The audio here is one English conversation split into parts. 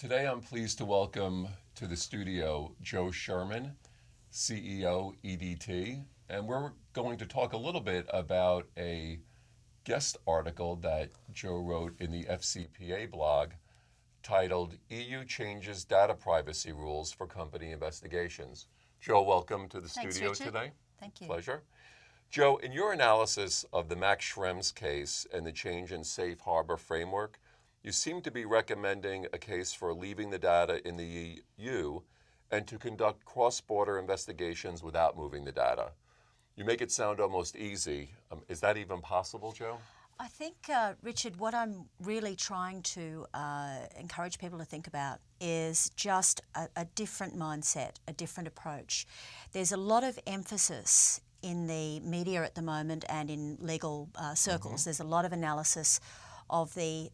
Today I'm pleased to welcome to the studio Jo Sherman, CEO EDT, and we're going to talk a little bit about a guest article that Jo wrote in the FCPA Blog titled EU Changes Data Privacy Rules for Company Investigations. Jo, welcome to the studio today. Thank you. Pleasure. Jo, in your analysis of the Max Schrems case and the change in safe harbor framework, you seem to be recommending a case for leaving the data in the EU and to conduct cross-border investigations without moving the data. You make it sound almost easy. Is that even possible, Jo? I think, Richard, what I'm really trying to encourage people to think about is just a different mindset, a different approach. There's a lot of emphasis in the media at the moment and in legal circles. There's a lot of analysis of the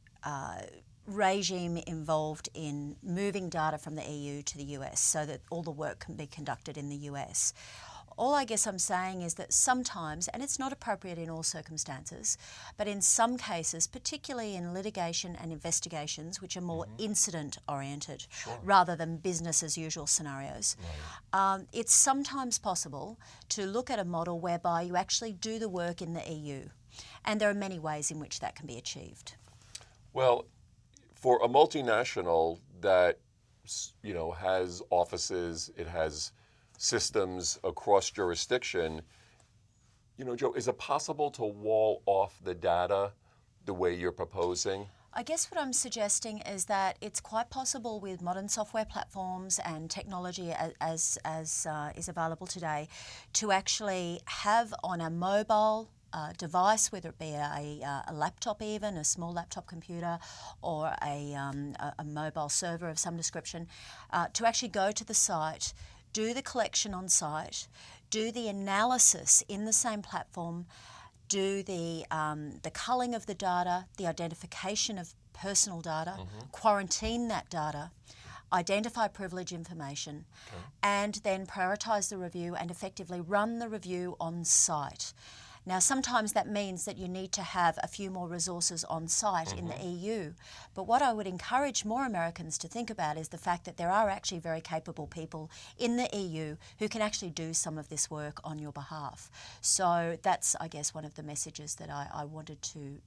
regime involved in moving data from the EU to the US so that all the work can be conducted in the US. All I guess I'm saying is that sometimes, and it's not appropriate in all circumstances, but in some cases, particularly in litigation and investigations, which are more incident-oriented rather than business-as-usual scenarios, it's sometimes possible to look at a model whereby you actually do the work in the EU. And there are many ways in which that can be achieved. Well, for a multinational that has offices, it has systems across jurisdiction, Jo, is it possible to wall off the data the way you're proposing? I guess what I'm suggesting is that it's quite possible with modern software platforms and technology as is available today to actually have on a mobile device, whether it be a laptop even, a small laptop computer, or a mobile server of some description, to actually go to the site, do the collection on site, do the analysis in the same platform, do the culling of the data, the identification of personal data, quarantine that data, identify privilege information, and then prioritise the review and effectively run the review on site. Now, sometimes that means that you need to have a few more resources on site in the EU. But what I would encourage more Americans to think about is the fact that there are actually very capable people in the EU who can actually do some of this work on your behalf. So that's, I guess, one of the messages that I wanted to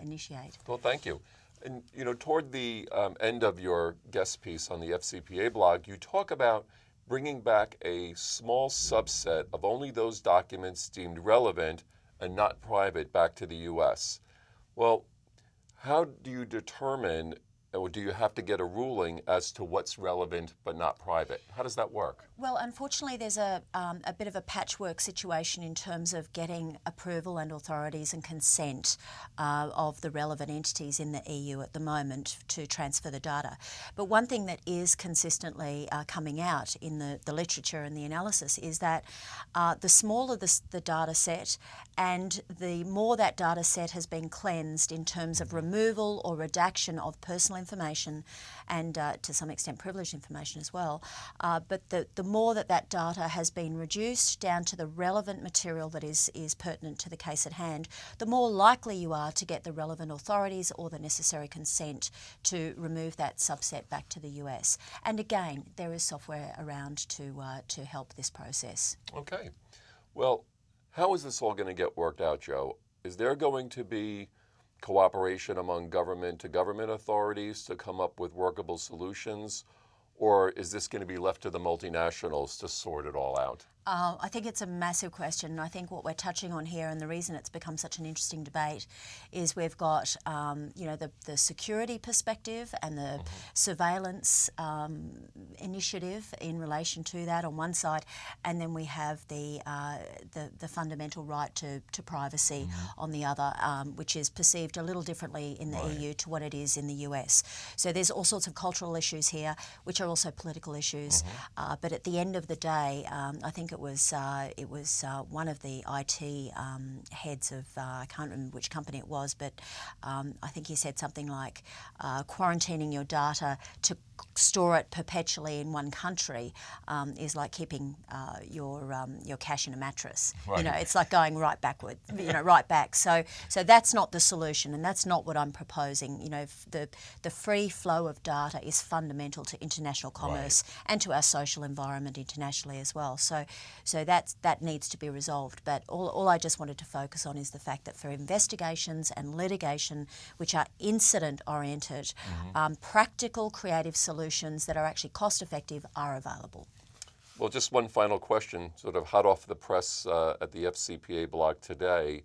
initiate. Well, thank you. And, toward the end of your guest piece on the FCPA blog, you talk about bringing back a small subset of only those documents deemed relevant and not private back to the U.S. Well, how do you determine, or do you have to get a ruling as to what's relevant but not private? How does that work? Well, unfortunately, there's a bit of a patchwork situation in terms of getting approval and authorities and consent of the relevant entities in the EU at the moment to transfer the data. But one thing that is consistently coming out in the literature and the analysis is that the smaller the data set and the more that data set has been cleansed in terms of removal or redaction of personal information and to some extent privileged information as well, but the more that data has been reduced down to the relevant material that is pertinent to the case at hand, the more likely you are to get the relevant authorities or the necessary consent to remove that subset back to the US. And again, there is software around to help this process. Okay. Well, how is this all going to get worked out, Jo? Is there going to be cooperation among government-to-government authorities to come up with workable solutions? Or is this going to be left to the multinationals to sort it all out? I think it's a massive question. I think what we're touching on here, and the reason it's become such an interesting debate, is we've got the security perspective and the surveillance initiative in relation to that on one side, and then we have the fundamental right to privacy on the other, which is perceived a little differently in the EU to what it is in the US. So there's all sorts of cultural issues here, which are also political issues. But at the end of the day, I think it was one of the IT heads of I can't remember which company it was, but I think he said something like quarantining your data to store it perpetually in one country is like keeping your cash in a mattress. Right. You know, it's like going right backward. You know, right back. So that's not the solution, and that's not what I'm proposing. You know, the free flow of data is fundamental to international commerce and to our social environment internationally as well. So that needs to be resolved. But all I just wanted to focus on is the fact that for investigations and litigation, which are incident oriented, practical, creative solutions that are actually cost effective are available. Well, just one final question, sort of hot off the press at the FCPA blog today.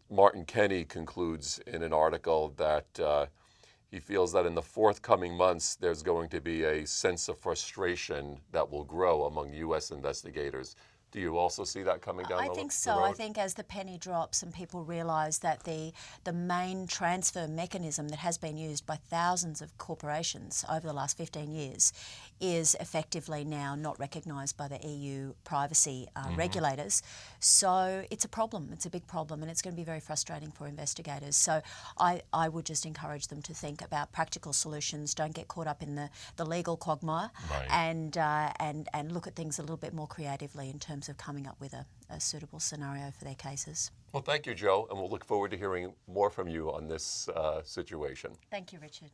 Martin Kenny concludes in an article that he feels that in the forthcoming months there's going to be a sense of frustration that will grow among U.S. investigators. Do you also see that coming down the road? I think so. I think as the penny drops and people realise that the main transfer mechanism that has been used by thousands of corporations over the last 15 years is effectively now not recognised by the EU privacy regulators. So it's a problem. It's a big problem, and it's going to be very frustrating for investigators. So I would just encourage them to think about practical solutions. Don't get caught up in the legal quagmire, and look at things a little bit more creatively in terms of coming up with a suitable scenario for their cases. Well, thank you, Jo, and we'll look forward to hearing more from you on this situation. Thank you, Richard.